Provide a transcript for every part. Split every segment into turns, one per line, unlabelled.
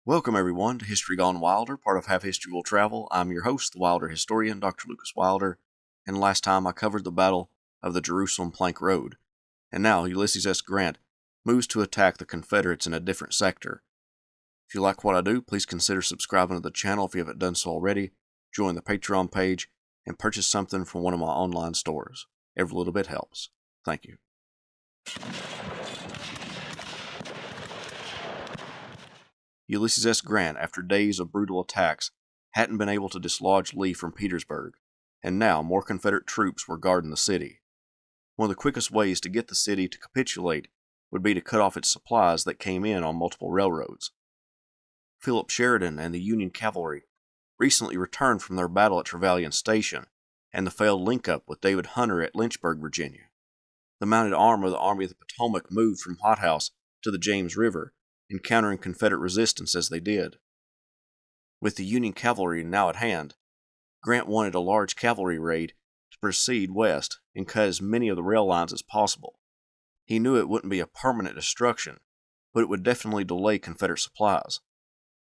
Welcome everyone to History Gone Wilder, part of Half History Will Travel. I'm your host, the Wilder historian, Dr. Lucas Wilder, and last time I covered the Battle of the Jerusalem Plank Road, and now Ulysses S. Grant moves to attack the Confederates in a different sector. If you like what I do, please consider subscribing to the channel if you haven't done so already, join the Patreon page, and purchase something from one of my online stores. Every little bit helps. Thank you. Ulysses S. Grant, after days of brutal attacks, hadn't been able to dislodge Lee from Petersburg, and now more Confederate troops were guarding the city. One of the quickest ways to get the city to capitulate would be to cut off its supplies that came in on multiple railroads. Philip Sheridan and the Union cavalry recently returned from their battle at Trevelyan Station and the failed link-up with David Hunter at Lynchburg, Virginia. The mounted arm of the Army of the Potomac moved from White House to the James River, encountering Confederate resistance as they did. With the Union cavalry now at hand, Grant wanted a large cavalry raid to proceed west and cut as many of the rail lines as possible. He knew it wouldn't be a permanent destruction, but it would definitely delay Confederate supplies.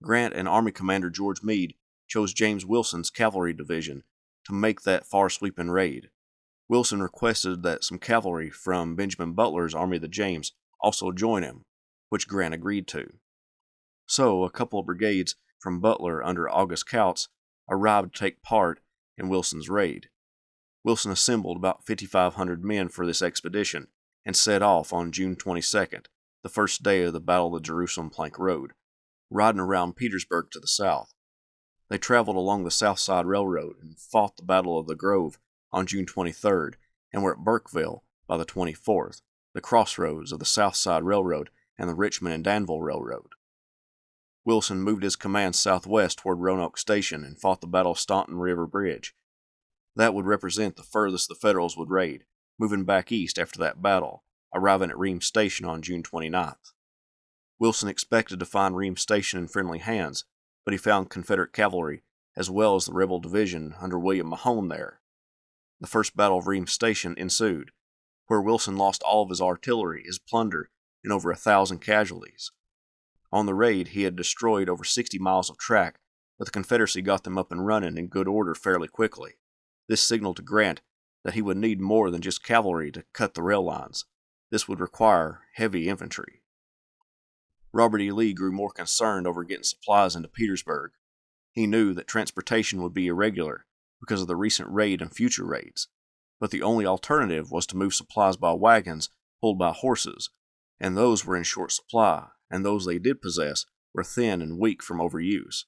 Grant and Army Commander George Meade chose James Wilson's cavalry division to make that far-sweeping raid. Wilson requested that some cavalry from Benjamin Butler's Army of the James also join him, which Grant agreed to. So, a couple of brigades from Butler under Wilson-Kautz arrived to take part in Wilson's raid. Wilson assembled about 5,500 men for this expedition and set off on June 22nd, the first day of the Battle of the Jerusalem Plank Road, riding around Petersburg to the south. They traveled along the South Side Railroad and fought the Battle of the Grove on June 23rd and were at Burkeville by the 24th, the crossroads of the South Side Railroad and the Richmond and Danville Railroad. Wilson moved his command southwest toward Roanoke Station and fought the Battle of Staunton River Bridge. That would represent the furthest the Federals would raid, moving back east after that battle, arriving at Reams Station on June 29th. Wilson expected to find Reams Station in friendly hands, but he found Confederate cavalry as well as the rebel division under William Mahone there. The First Battle of Reams Station ensued, where Wilson lost all of his artillery, his plunder, and over 1,000 casualties. On the raid, he had destroyed over 60 miles of track, but the Confederacy got them up and running in good order fairly quickly. This signaled to Grant that he would need more than just cavalry to cut the rail lines. This would require heavy infantry. Robert E. Lee grew more concerned over getting supplies into Petersburg. He knew that transportation would be irregular because of the recent raid and future raids, but the only alternative was to move supplies by wagons pulled by horses, and those were in short supply, and those they did possess were thin and weak from overuse.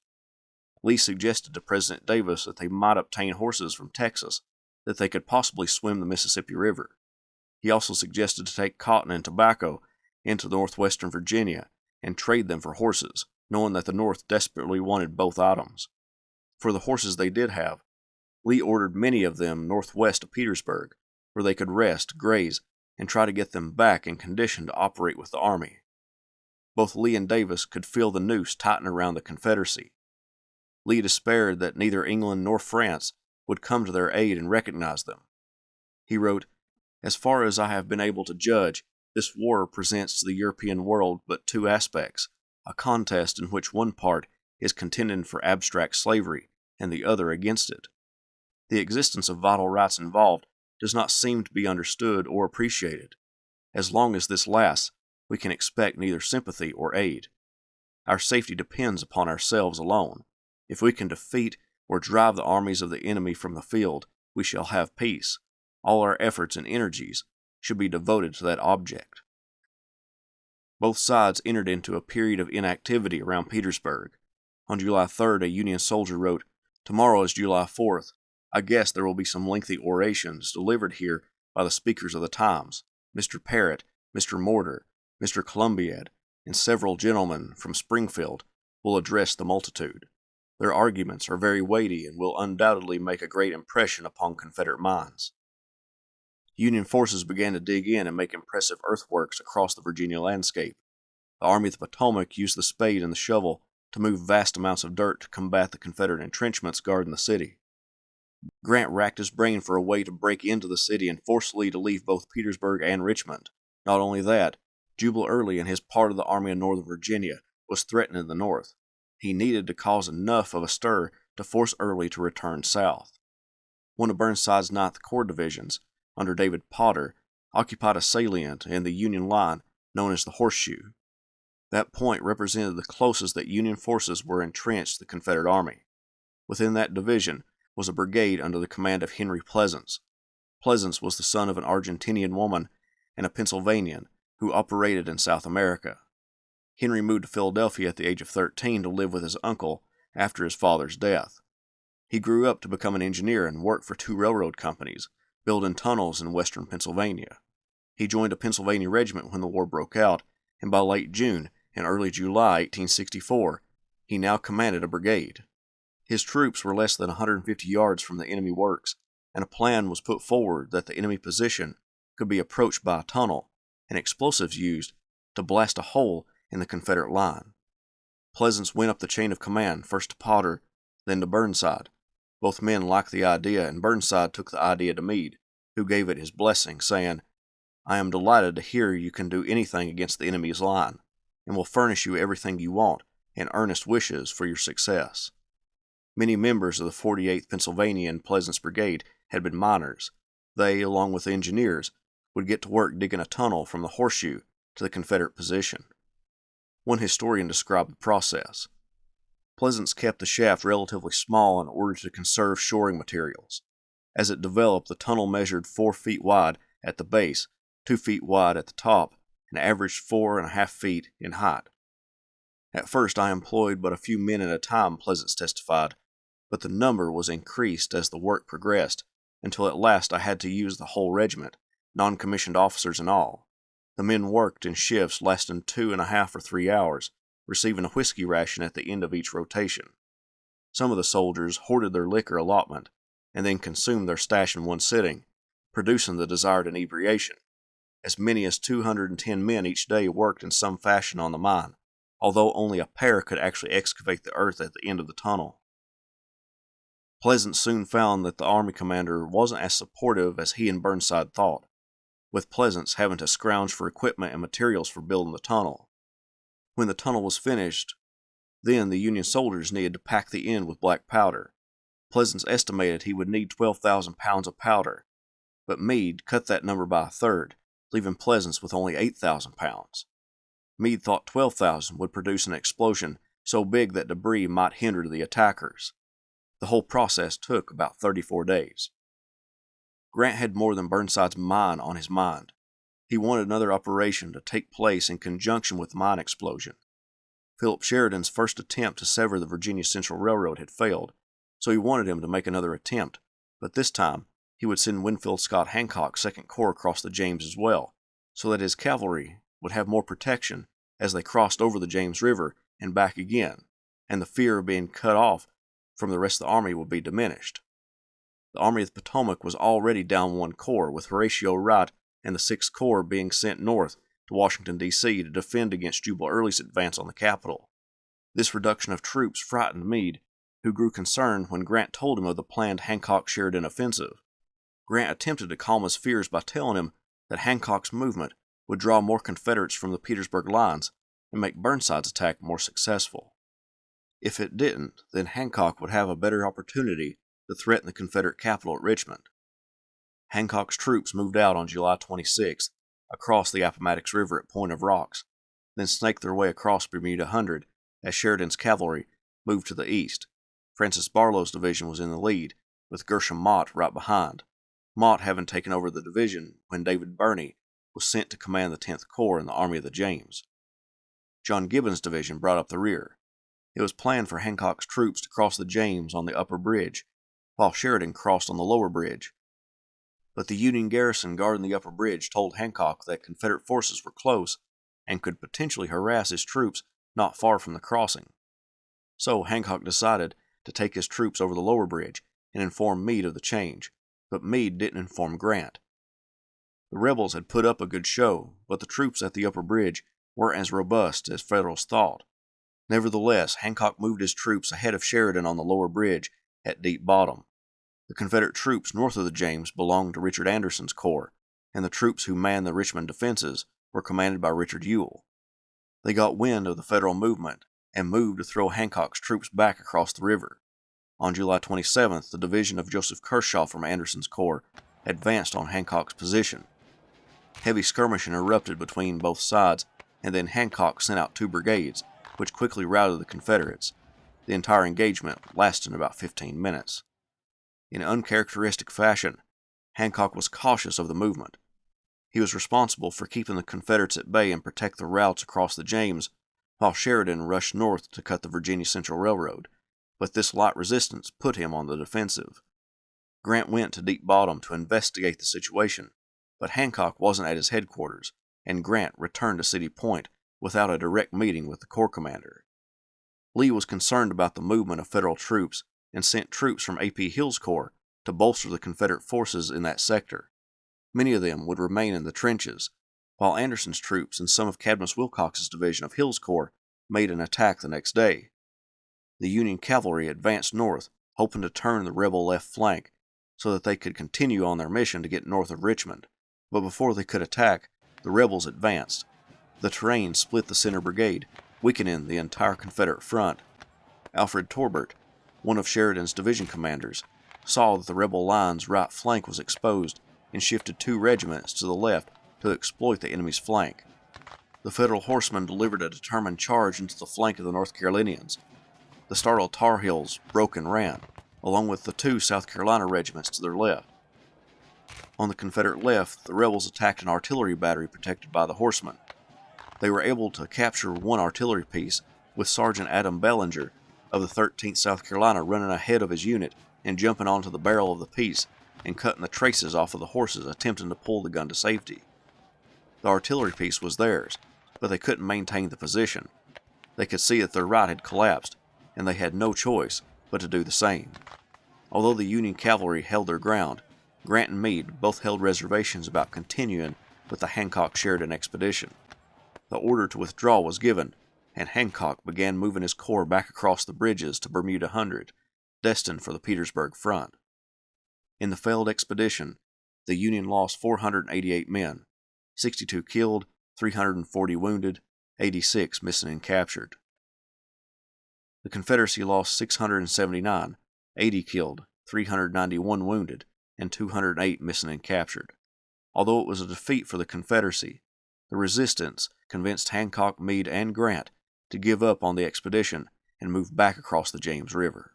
Lee suggested to President Davis that they might obtain horses from Texas, that they could possibly swim the Mississippi River. He also suggested to take cotton and tobacco into northwestern Virginia and trade them for horses, knowing that the North desperately wanted both items. For the horses they did have, Lee ordered many of them northwest of Petersburg, where they could rest, graze, and try to get them back in condition to operate with the army. Both Lee and Davis could feel the noose tighten around the Confederacy. Lee despaired that neither England nor France would come to their aid and recognize them. He wrote, "As far as I have been able to judge, this war presents to the European world but two aspects, a contest in which one part is contending for abstract slavery and the other against it. The existence of vital rights involved does not seem to be understood or appreciated. As long as this lasts, we can expect neither sympathy or aid. Our safety depends upon ourselves alone. If we can defeat or drive the armies of the enemy from the field, we shall have peace. All our efforts and energies should be devoted to that object." Both sides entered into a period of inactivity around Petersburg. On July 3rd, a Union soldier wrote, "Tomorrow is July 4th. I guess there will be some lengthy orations delivered here by the speakers of the times. Mr. Parrott, Mr. Morter, Mr. Columbiad, and several gentlemen from Springfield will address the multitude. Their arguments are very weighty and will undoubtedly make a great impression upon Confederate minds." Union forces began to dig in and make impressive earthworks across the Virginia landscape. The Army of the Potomac used the spade and the shovel to move vast amounts of dirt to combat the Confederate entrenchments guarding the city. Grant racked his brain for a way to break into the city and force Lee to leave both Petersburg and Richmond. Not only that, Jubal Early and his part of the Army of Northern Virginia was threatening the North. he needed to cause enough of a stir to force Early to return south. One of Burnside's 9th Corps divisions, under David Potter, occupied a salient in the Union line known as the Horseshoe. That point represented the closest that Union forces were entrenched to the Confederate Army. Within that division was a brigade under the command of Henry Pleasants. Pleasants was the son of an Argentinian woman and a Pennsylvanian who operated in South America. Henry moved to Philadelphia at the age of 13 to live with his uncle after his father's death. He grew up to become an engineer and worked for 2 railroad companies, building tunnels in western Pennsylvania. He joined a Pennsylvania regiment when the war broke out, and by late June and early July 1864, he now commanded a brigade. His troops were less than 150 yards from the enemy works, and a plan was put forward that the enemy position could be approached by a tunnel and explosives used to blast a hole in the Confederate line. Pleasants went up the chain of command, first to Potter, then to Burnside. Both men liked the idea, and Burnside took the idea to Meade, who gave it his blessing, saying, "I am delighted to hear you can do anything against the enemy's line, and will furnish you everything you want, and earnest wishes for your success." Many members of the 48th Pennsylvania and Pleasants Brigade had been miners. They, along with the engineers, would get to work digging a tunnel from the Horseshoe to the Confederate position. One historian described the process. Pleasants kept the shaft relatively small in order to conserve shoring materials. As it developed, the tunnel measured 4 feet wide at the base, 2 feet wide at the top, and averaged 4.5 feet in height. "At first I employed but a few men at a time," Pleasants testified, "but the number was increased as the work progressed, until at last I had to use the whole regiment, non-commissioned officers and all. The men worked in shifts lasting 2.5 or 3 hours, receiving a whiskey ration at the end of each rotation. Some of the soldiers hoarded their liquor allotment, and then consumed their stash in one sitting, producing the desired inebriation. As many as 210 men each day worked in some fashion on the mine, although only a pair could actually excavate the earth at the end of the tunnel." Pleasants soon found that the Army commander wasn't as supportive as he and Burnside thought, with Pleasants having to scrounge for equipment and materials for building the tunnel. When the tunnel was finished, then the Union soldiers needed to pack the end with black powder. Pleasants estimated he would need 12,000 pounds of powder, but Meade cut that number by a third, leaving Pleasants with only 8,000 pounds. Meade thought 12,000 would produce an explosion so big that debris might hinder the attackers. The whole process took about 34 days. Grant had more than Burnside's mine on his mind. He wanted another operation to take place in conjunction with the mine explosion. Philip Sheridan's first attempt to sever the Virginia Central Railroad had failed, so he wanted him to make another attempt, but this time he would send Winfield Scott Hancock's 2nd Corps across the James as well, so that his cavalry would have more protection as they crossed over the James River and back again, and the fear of being cut off from the rest of the army would be diminished. The Army of the Potomac was already down 1 corps, with Horatio Wright and the 6th Corps being sent north to Washington, D.C. to defend against Jubal Early's advance on the capital. This reduction of troops frightened Meade, who grew concerned when Grant told him of the planned Hancock-Sheridan offensive. Grant attempted to calm his fears by telling him that Hancock's movement would draw more Confederates from the Petersburg lines and make Burnside's attack more successful. If it didn't, then Hancock would have a better opportunity to threaten the Confederate capital at Richmond. Hancock's troops moved out on July 26th across the Appomattox River at Point of Rocks, then snaked their way across Bermuda Hundred as Sheridan's cavalry moved to the east. Francis Barlow's division was in the lead, with Gershom Mott right behind, Mott having taken over the division when David Birney was sent to command the 10th Corps in the Army of the James. John Gibbon's division brought up the rear. It was planned for Hancock's troops to cross the James on the upper bridge, while Sheridan crossed on the lower bridge. But the Union garrison guarding the upper bridge told Hancock that Confederate forces were close and could potentially harass his troops not far from the crossing. So Hancock decided to take his troops over the lower bridge and inform Meade of the change, but Meade didn't inform Grant. The rebels had put up a good show, but the troops at the upper bridge weren't as robust as Federals thought. Nevertheless, Hancock moved his troops ahead of Sheridan on the lower bridge at Deep Bottom. The Confederate troops north of the James belonged to Richard Anderson's corps, and the troops who manned the Richmond defenses were commanded by Richard Ewell. They got wind of the Federal movement and moved to throw Hancock's troops back across the river. On July 27th, the division of Joseph Kershaw from Anderson's corps advanced on Hancock's position. Heavy skirmishing erupted between both sides, and then Hancock sent out 2 brigades, which quickly routed the Confederates. The entire engagement lasted about 15 minutes. In uncharacteristic fashion, Hancock was cautious of the movement. He was responsible for keeping the Confederates at bay and protect the routes across the James, while Sheridan rushed north to cut the Virginia Central Railroad, but this light resistance put him on the defensive. Grant went to Deep Bottom to investigate the situation, but Hancock wasn't at his headquarters, and Grant returned to City Point without a direct meeting with the corps commander. Lee was concerned about the movement of Federal troops and sent troops from A.P. Hill's corps to bolster the Confederate forces in that sector. Many of them would remain in the trenches, while Anderson's troops and some of Cadmus Wilcox's division of Hill's corps made an attack the next day. The Union cavalry advanced north, hoping to turn the rebel left flank so that they could continue on their mission to get north of Richmond, but before they could attack, the rebels advanced. The terrain split the center brigade, weakening the entire Confederate front. Alfred Torbert, one of Sheridan's division commanders, saw that the rebel line's right flank was exposed and shifted 2 regiments to the left to exploit the enemy's flank. The Federal horsemen delivered a determined charge into the flank of the North Carolinians. The startled Tar Heels broke and ran, along with the 2 South Carolina regiments to their left. On the Confederate left, the rebels attacked an artillery battery protected by the horsemen. They were able to capture 1 artillery piece, with Sergeant Adam Bellinger of the 13th South Carolina running ahead of his unit and jumping onto the barrel of the piece and cutting the traces off of the horses attempting to pull the gun to safety. The artillery piece was theirs, but they couldn't maintain the position. They could see that their right had collapsed, and they had no choice but to do the same. Although the Union cavalry held their ground, Grant and Meade both held reservations about continuing with the Hancock-Sheridan expedition. The order to withdraw was given, and Hancock began moving his corps back across the bridges to Bermuda Hundred, destined for the Petersburg front. In the failed expedition, the Union lost 488 men, 62 killed, 340 wounded, 86 missing and captured. The Confederacy lost 679, 80 killed, 391 wounded, and 208 missing and captured. Although it was a defeat for the Confederacy, the resistance convinced Hancock, Meade, and Grant to give up on the expedition and move back across the James River.